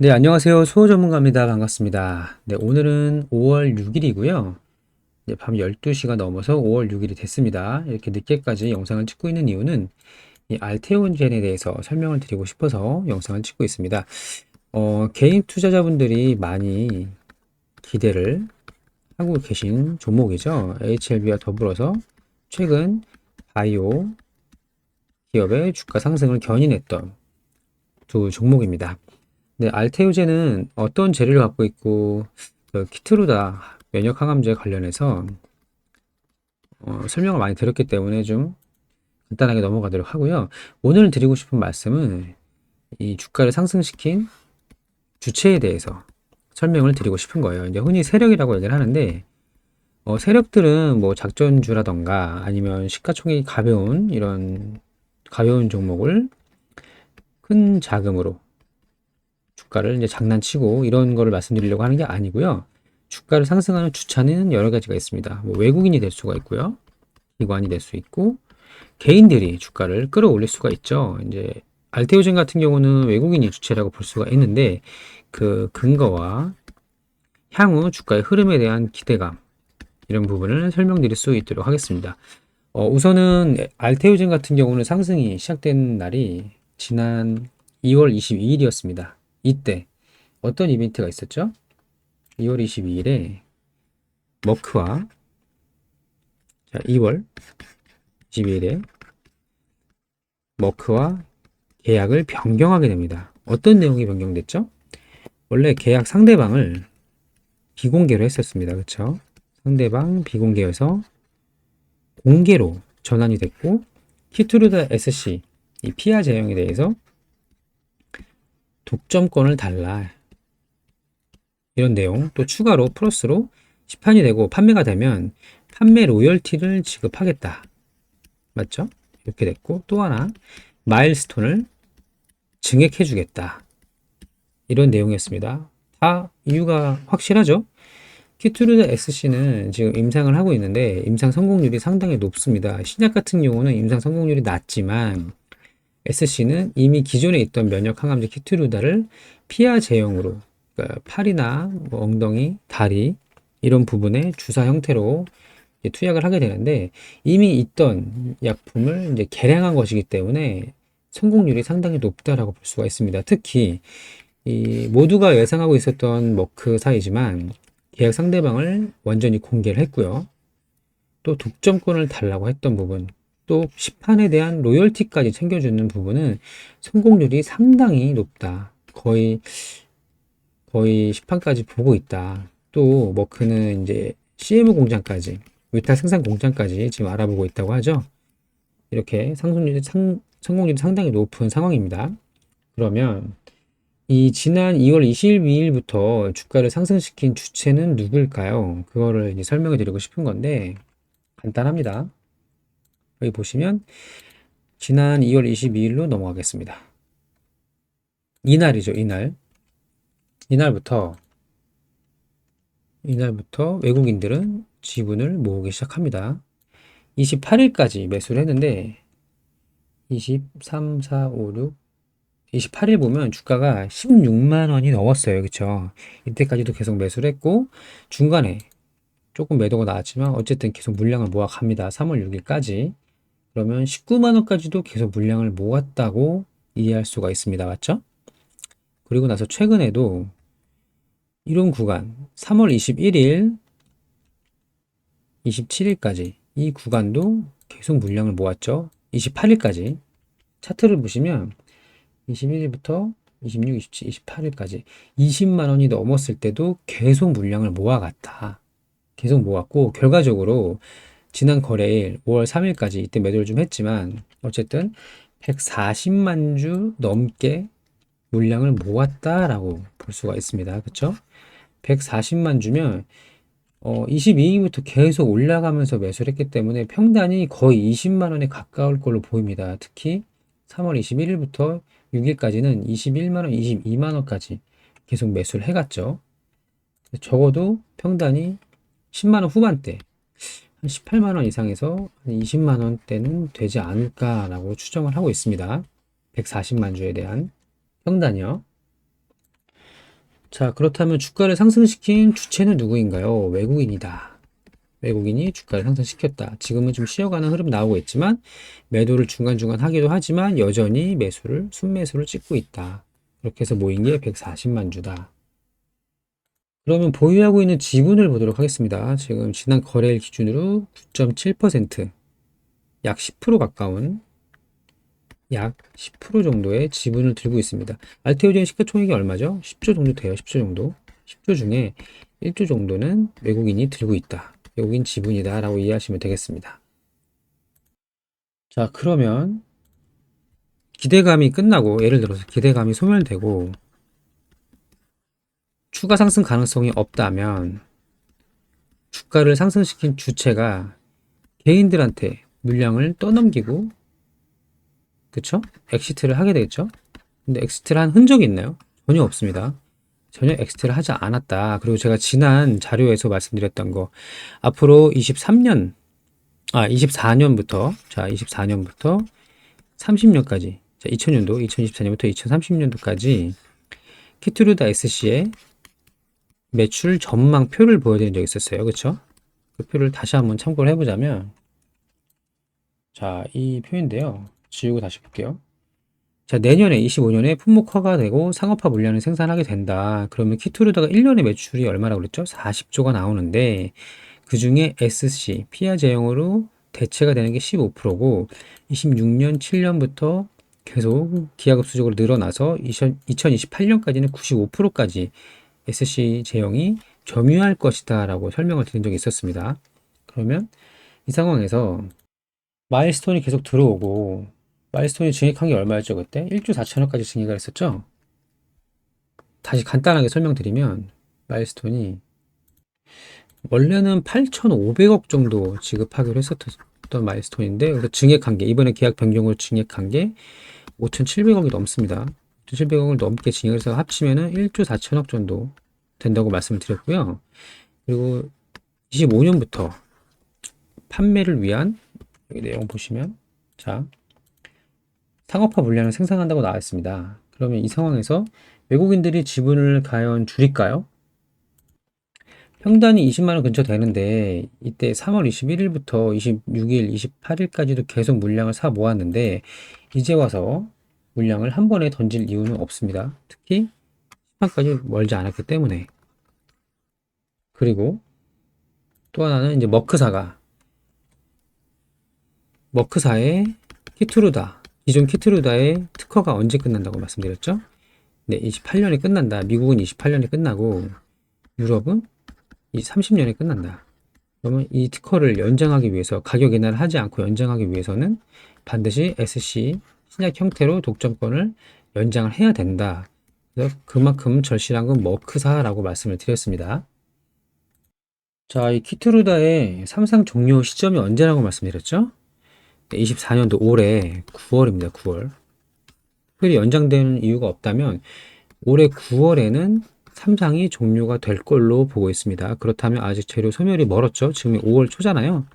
네, 안녕하세요. 수호 전문가입니다. 반갑습니다. 네, 오늘은 5월 6일이고요. 밤 12시가 넘어서 5월 6일이 됐습니다. 이렇게 늦게까지 영상을 찍고 있는 이유는 이 알테온젠에 대해서 설명을 드리고 싶어서 영상을 찍고 있습니다. 개인 투자자분들이 많이 기대를 하고 계신 종목이죠. HLB와 더불어서 최근 바이오 기업의 주가 상승을 견인했던 두 종목입니다. 네, 알테오제는 어떤 재료를 갖고 있고 키트루다 면역 항암제 관련해서 설명을 많이 드렸기 때문에 좀 간단하게 넘어가도록 하고요. 오늘 드리고 싶은 말씀은 이 주가를 상승시킨 주체에 대해서 설명을 드리고 싶은 거예요. 이제 흔히 세력이라고 얘기를 하는데 세력들은 뭐 작전주라던가 아니면 시가총액이 가벼운 이런 가벼운 종목을 큰 자금으로 주가를 이제 장난치고 이런 거를 말씀드리려고 하는 게 아니고요. 주가를 상승하는 주차는 여러 가지가 있습니다. 뭐 외국인이 될 수가 있고요. 기관이 될 수 있고 개인들이 주가를 끌어올릴 수가 있죠. 이제 알테오젠 같은 경우는 외국인이 주체라고 볼 수가 있는데 그 근거와 향후 주가의 흐름에 대한 기대감 이런 부분을 설명드릴 수 있도록 하겠습니다. 우선은 알테오젠 같은 경우는 상승이 시작된 날이 지난 2월 22일이었습니다. 이때 어떤 이벤트가 있었죠? 2월 22일에 머크와 2월 22일에 머크와 계약을 변경하게 됩니다. 어떤 내용이 변경됐죠? 원래 계약 상대방을 비공개로 했었습니다. 그렇죠? 상대방 비공개여서 공개로 전환이 됐고 키투르다 SC 이 피하 제형에 대해서 독점권을 달라 이런 내용 또 추가로 플러스로 시판이 되고 판매가 되면 판매 로열티를 지급하겠다. 맞죠? 이렇게 됐고 또 하나 마일스톤을 증액해 주겠다. 이런 내용이었습니다. 다 이유가 확실하죠? 키투르드 SC는 지금 임상을 하고 있는데 임상 성공률이 상당히 높습니다. 신약 같은 경우는 임상 성공률이 낮지만 SC는 이미 기존에 있던 면역 항암제 키투르다를 피하 제형으로 그러니까 팔이나 뭐 엉덩이, 다리 이런 부분에 주사 형태로 투약을 하게 되는데 이미 있던 약품을 이제 개량한 것이기 때문에 성공률이 상당히 높다라고 볼 수가 있습니다. 특히 이 모두가 예상하고 있었던 머크 사이지만 계약 상대방을 완전히 공개를 했고요. 또 독점권을 달라고 했던 부분, 또 시판에 대한 로열티까지 챙겨주는 부분은 성공률이 상당히 높다. 거의 시판까지 보고 있다. 또 머크는 이제 CM 공장까지, 위탁 생산 공장까지 지금 알아보고 있다고 하죠. 이렇게 성공률이 상당히 높은 상황입니다. 그러면 이 지난 2월 22일부터 주가를 상승시킨 주체는 누굴까요? 그거를 이제 설명해 드리고 싶은 건데 간단합니다. 여기 보시면 지난 2월 22일로 넘어가겠습니다. 이날이죠, 이날. 이날부터 외국인들은 지분을 모으기 시작합니다. 28일까지 매수를 했는데 23, 4, 5, 6, 28일 보면 주가가 16만 원이 넘었어요. 그쵸? 이때까지도 계속 매수를 했고 중간에 조금 매도가 나왔지만 어쨌든 계속 물량을 모아갑니다. 3월 6일까지. 그러면 19만 원까지도 계속 물량을 모았다고 이해할 수가 있습니다. 맞죠? 그리고 나서 최근에도 이런 구간 3월 21일, 27일까지 이 구간도 계속 물량을 모았죠. 28일까지 차트를 보시면 21일부터 26, 27, 28일까지 20만 원이 넘었을 때도 계속 물량을 모아갔다. 계속 모았고 결과적으로 지난 거래일 5월 3일까지 이때 매도를 좀 했지만 어쨌든 140만 주 넘게 물량을 모았다라고 볼 수가 있습니다. 그렇죠? 140만 주면 22일부터 계속 올라가면서 매수를 했기 때문에 평단이 거의 20만 원에 가까울 걸로 보입니다. 특히 3월 21일부터 6일까지는 21만 원, 22만 원까지 계속 매수를 해갔죠. 적어도 평단이 10만 원 후반대, 한 18만 원 이상에서 한 20만 원대는 되지 않을까라고 추정을 하고 있습니다. 140만 주에 대한 평단이요. 자, 그렇다면 주가를 상승시킨 주체는 누구인가요? 외국인이다. 외국인이 주가를 상승시켰다. 지금은 좀 쉬어가는 흐름 나오고 있지만 매도를 중간중간 하기도 하지만 여전히 순매수를 찍고 있다. 그렇게 해서 모인 게 140만 주다. 그러면 보유하고 있는 지분을 보도록 하겠습니다. 지금 지난 거래일 기준으로 9.7%, 약 10% 가까운 약 10% 정도의 지분을 들고 있습니다. 알테오젠 시가총액이 얼마죠? 10조 정도 돼요. 10조 정도. 10조 중에 1조 정도는 외국인이 들고 있다. 외국인 지분이다 라고 이해하시면 되겠습니다. 자, 그러면 기대감이 끝나고 예를 들어서 기대감이 소멸되고 추가 상승 가능성이 없다면 주가를 상승시킨 주체가 개인들한테 물량을 떠넘기고 그쵸? 엑시트를 하게 되겠죠? 근데 엑시트를 한 흔적이 있나요? 전혀 없습니다. 전혀 엑시트를 하지 않았다. 그리고 제가 지난 자료에서 말씀드렸던 거 앞으로 24년부터 30년까지 2000년도 2024년부터 2030년도까지 키트루다 SC의 매출 전망표를 보여드린 적이 있었어요. 그쵸? 그 표를 다시 한번 참고를 해보자면 자, 이 표인데요. 지우고 다시 볼게요. 자, 내년에 25년에 품목화가 되고 상업화 물량을 생산하게 된다. 그러면 키트루다가 1년에 매출이 얼마라고 그랬죠? 40조가 나오는데 그 중에 SC, 피아 제형으로 대체가 되는 게 15%고 26년, 7년부터 계속 기하급수적으로 늘어나서 2028년까지는 95%까지 SC 제형이 점유할 것이다 라고 설명을 드린 적이 있었습니다. 그러면 이 상황에서 마일스톤이 계속 들어오고 마일스톤이 증액한 게 얼마였죠 그때? 1조 4천억까지 증액을 했었죠? 다시 간단하게 설명드리면 마일스톤이 원래는 8,500억 정도 지급하기로 했었던 마일스톤인데 그래서 증액한 게 이번에 계약 변경으로 증액한 게 5,700억이 넘습니다. 5,700억을 넘게 증액을 해서 합치면은 1조 4천억 정도 된다고 말씀을 드렸고요. 그리고 25년부터 판매를 위한 여기 내용 보시면 자 상업화 물량을 생산한다고 나와 있습니다. 그러면 이 상황에서 외국인들이 지분을 과연 줄일까요? 평단이 20만 원 근처 되는데 이때 3월 21일부터 26일, 28일까지도 계속 물량을 사 모았는데 이제 와서 물량을 한 번에 던질 이유는 없습니다. 특히 시판까지 멀지 않았기 때문에. 그리고 또 하나는 이제 머크사의 키트루다, 기존 키트루다의 특허가 언제 끝난다고 말씀드렸죠? 네, 28년에 끝난다. 미국은 28년에 끝나고 유럽은 이 30년에 끝난다. 그러면 이 특허를 연장하기 위해서 가격 인하를 하지 않고 연장하기 위해서는 반드시 SC 신약 형태로 독점권을 연장을 해야 된다. 그래서 그만큼 절실한 건 머크사라고 말씀을 드렸습니다. 자, 이 키트루다의 삼상 종료 시점이 언제라고 말씀드렸죠? 24년도 올해 9월입니다. 9월. 특별히 연장되는 이유가 없다면 올해 9월에는 삼상이 종료가 될 걸로 보고 있습니다. 그렇다면 아직 재료 소멸이 멀었죠. 지금 5월 초잖아요. 한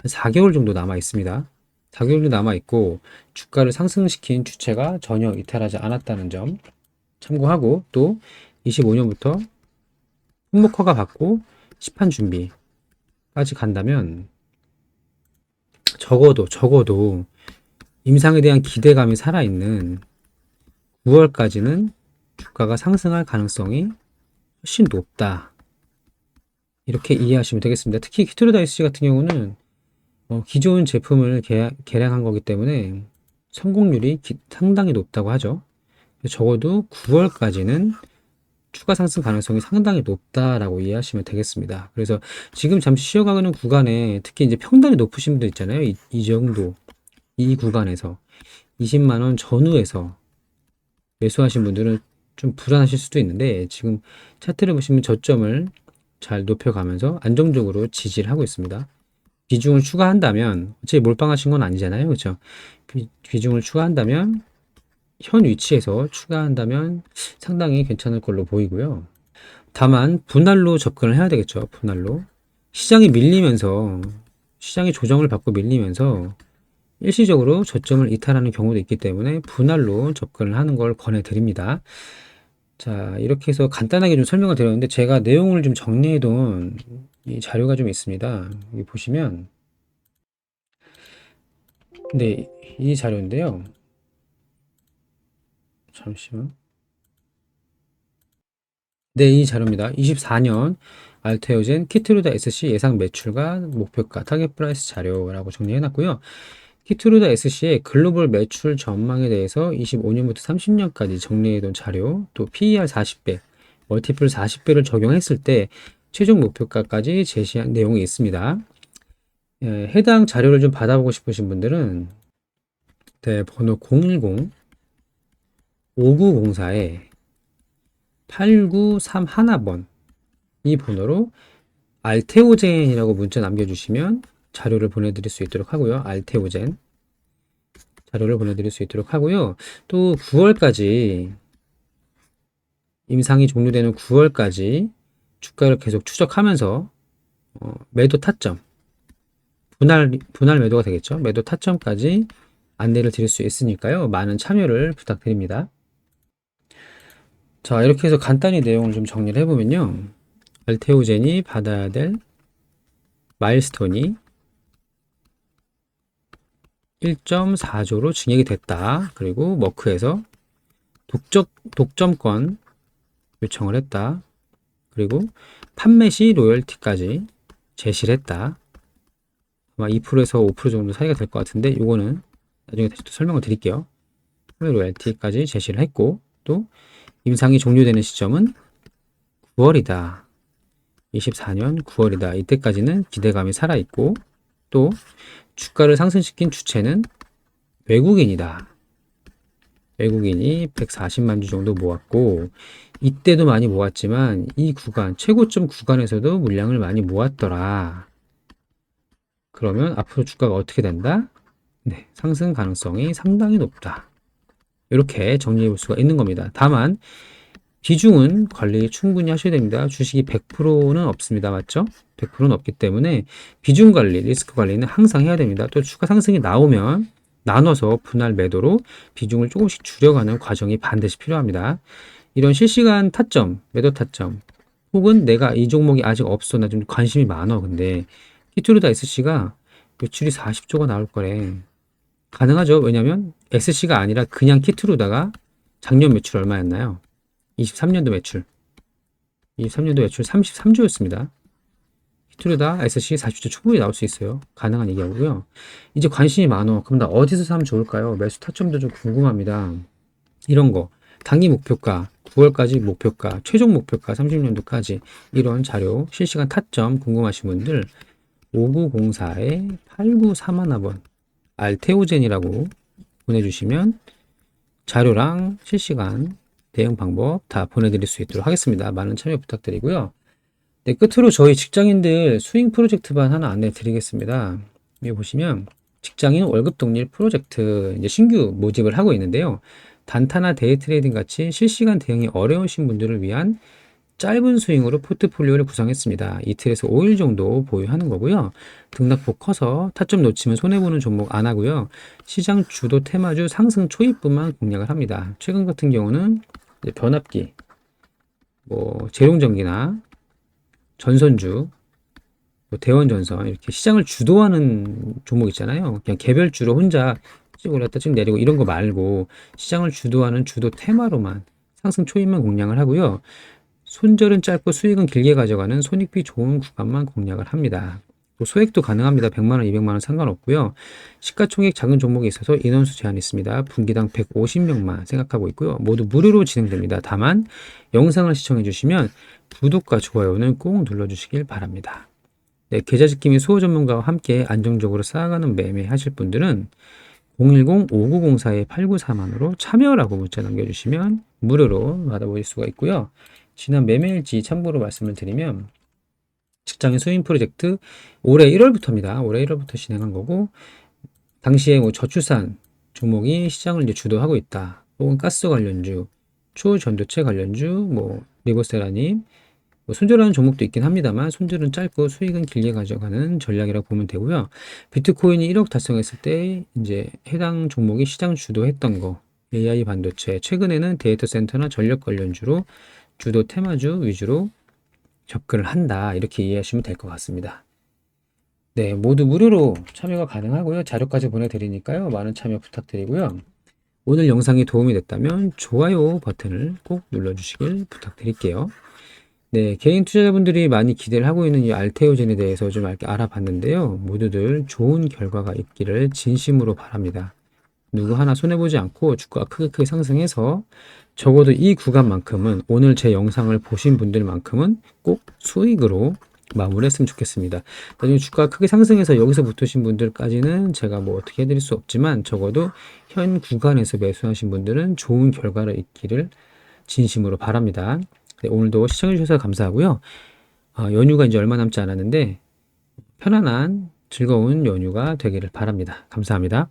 4개월 정도 남아 있습니다. 4개월 정도 남아 있고 주가를 상승시킨 주체가 전혀 이탈하지 않았다는 점 참고하고 또 25년부터 품목허가 받고 시판 준비까지 간다면 적어도 임상에 대한 기대감이 살아있는 9월까지는 주가가 상승할 가능성이 훨씬 높다. 이렇게 이해하시면 되겠습니다. 특히 키트루다 SC 같은 경우는 기존 제품을 개량한 거기 때문에 성공률이 상당히 높다고 하죠. 적어도 9월까지는 추가 상승 가능성이 상당히 높다라고 이해하시면 되겠습니다. 그래서 지금 잠시 쉬어가는 구간에 특히 이제 평단이 높으신 분들 있잖아요. 이 정도 이 구간에서 20만 원 전후에서 매수하신 분들은 좀 불안하실 수도 있는데 지금 차트를 보시면 저점을 잘 높여가면서 안정적으로 지지를 하고 있습니다. 비중을 추가한다면 어차피 몰빵하신 건 아니잖아요. 그렇죠? 비중을 추가한다면 현 위치에서 추가한다면 상당히 괜찮을 걸로 보이고요. 다만 분할로 접근을 해야 되겠죠. 분할로. 시장이 조정을 받고 밀리면서 일시적으로 저점을 이탈하는 경우도 있기 때문에 분할로 접근을 하는 걸 권해드립니다. 자, 이렇게 해서 간단하게 좀 설명을 드렸는데 제가 내용을 좀 정리해 둔 이 자료가 좀 있습니다. 여기 보시면 근데 이 자료인데요. 잠시만. 네, 이 자료입니다. 24년 알테오젠 키트루다 SC 예상 매출과 목표가 타겟 프라이스 자료라고 정리해 놨고요. 키트루다 SC의 글로벌 매출 전망에 대해서 25년부터 30년까지 정리해 둔 자료, 또 PER 40배, 멀티플 40배를 적용했을 때 최종 목표가까지 제시한 내용이 있습니다. 해당 자료를 좀 받아보고 싶으신 분들은 네, 번호 010-5904에 8931번 이 번호로 알테오젠이라고 문자 남겨주시면 자료를 보내드릴 수 있도록 하고요. 알테오젠 자료를 보내드릴 수 있도록 하고요. 또 9월까지 임상이 종료되는 9월까지 주가를 계속 추적하면서 매도 타점 분할 매도가 되겠죠. 매도 타점까지 안내를 드릴 수 있으니까요. 많은 참여를 부탁드립니다. 자, 이렇게 해서 간단히 내용을 좀 정리를 해보면요. 알테오젠이 받아야 될 마일스톤이 1.4조로 증액이 됐다. 그리고 머크에서 독점권 요청을 했다. 그리고 판매 시 로열티까지 제시를 했다. 아마 2%에서 5% 정도 사이가 될 것 같은데 이거는 나중에 다시 또 설명을 드릴게요. 판매 로열티까지 제시를 했고 또 임상이 종료되는 시점은 9월이다. 24년 9월이다. 이때까지는 기대감이 살아있고 또 주가를 상승시킨 주체는 외국인이다. 외국인이 140만 주 정도 모았고 이때도 많이 모았지만 이 구간 최고점 구간에서도 물량을 많이 모았더라. 그러면 앞으로 주가가 어떻게 된다? 네, 상승 가능성이 상당히 높다. 이렇게 정리해 볼 수가 있는 겁니다. 다만 비중은 관리 충분히 하셔야 됩니다. 주식이 100%는 없습니다. 맞죠? 100%는 없기 때문에 비중 관리, 리스크 관리는 항상 해야 됩니다. 또 주가 상승이 나오면 나눠서 분할 매도로 비중을 조금씩 줄여가는 과정이 반드시 필요합니다. 이런 실시간 타점, 매도 타점, 혹은 내가 이 종목이 아직 없어, 나 좀 관심이 많아. 근데 키투르다 SC가 매출이 40조가 나올 거래. 가능하죠. 왜냐면 SC가 아니라 그냥 키투르다가 작년 매출 얼마였나요? 23년도 매출. 23년도 매출 33조였습니다. 히트루다 SC 40조 충분히 나올 수 있어요. 가능한 얘기하고요. 이제 관심이 많어. 그럼 나 어디서 사면 좋을까요? 매수 타점도 좀 궁금합니다. 이런 거. 단기 목표가, 9월까지 목표가, 최종 목표가 30년도까지 이런 자료, 실시간 타점 궁금하신 분들 5904에 8931번 알테오젠이라고 보내주시면 자료랑 실시간 대응 방법 다 보내드릴 수 있도록 하겠습니다. 많은 참여 부탁드리고요. 네, 끝으로 저희 직장인들 스윙 프로젝트반 하나 안내 드리겠습니다. 여기 보시면 직장인 월급 독립 프로젝트 이제 신규 모집을 하고 있는데요. 단타나 데이 트레이딩 같이 실시간 대응이 어려우신 분들을 위한 짧은 스윙으로 포트폴리오를 구성했습니다. 이틀에서 5일 정도 보유하는 거고요. 등락폭 커서 타점 놓치면 손해보는 종목 안 하고요. 시장 주도 테마주 상승 초입부만 공략을 합니다. 최근 같은 경우는 변압기, 뭐 재룡전기나 전선주, 뭐 대원전선 이렇게 시장을 주도하는 종목 있잖아요. 그냥 개별주로 혼자 쭉 올랐다 쭉 내리고 이런 거 말고 시장을 주도하는 주도 테마로만 상승 초입만 공략을 하고요. 손절은 짧고 수익은 길게 가져가는 손익비 좋은 구간만 공략을 합니다. 또 소액도 가능합니다. 100만원, 200만원 상관없고요. 시가총액 작은 종목에 있어서 인원수 제한이 있습니다. 분기당 150명만 생각하고 있고요. 모두 무료로 진행됩니다. 다만 영상을 시청해 주시면 구독과 좋아요는 꼭 눌러주시길 바랍니다. 네, 계좌지킴이 수호 전문가와 함께 안정적으로 쌓아가는 매매 하실 분들은 010-5904-8941으로 참여라고 문자 남겨주시면 무료로 받아보실 수가 있고요. 지난 매매일지 참고로 말씀을 드리면 직장인 스윙 프로젝트 올해 1월부터입니다. 올해 1월부터 진행한 거고 당시에 뭐 저출산 종목이 시장을 이제 주도하고 있다. 혹은 가스 관련주, 초전도체 관련주, 뭐 리버세라님, 뭐 손절하는 종목도 있긴 합니다만 손절은 짧고 수익은 길게 가져가는 전략이라고 보면 되고요. 비트코인이 1억 달성했을 때 이제 해당 종목이 시장 주도했던 거 AI 반도체, 최근에는 데이터 센터나 전력 관련주로 주도 테마주 위주로 접근을 한다. 이렇게 이해하시면 될 것 같습니다. 네, 모두 무료로 참여가 가능하고요. 자료까지 보내드리니까요. 많은 참여 부탁드리고요. 오늘 영상이 도움이 됐다면 좋아요 버튼을 꼭 눌러주시길 부탁드릴게요. 네, 개인 투자자분들이 많이 기대를 하고 있는 이 알테오젠에 대해서 좀 알아봤는데요. 모두들 좋은 결과가 있기를 진심으로 바랍니다. 누구 하나 손해보지 않고 주가가 크게 상승해서 적어도 이 구간만큼은 오늘 제 영상을 보신 분들만큼은 꼭 수익으로 마무리했으면 좋겠습니다. 나중에 주가가 크게 상승해서 여기서 붙으신 분들까지는 제가 뭐 어떻게 해드릴 수 없지만 적어도 현 구간에서 매수하신 분들은 좋은 결과를 있기를 진심으로 바랍니다. 네, 오늘도 시청해주셔서 감사하고요. 연휴가 이제 얼마 남지 않았는데 편안한 즐거운 연휴가 되기를 바랍니다. 감사합니다.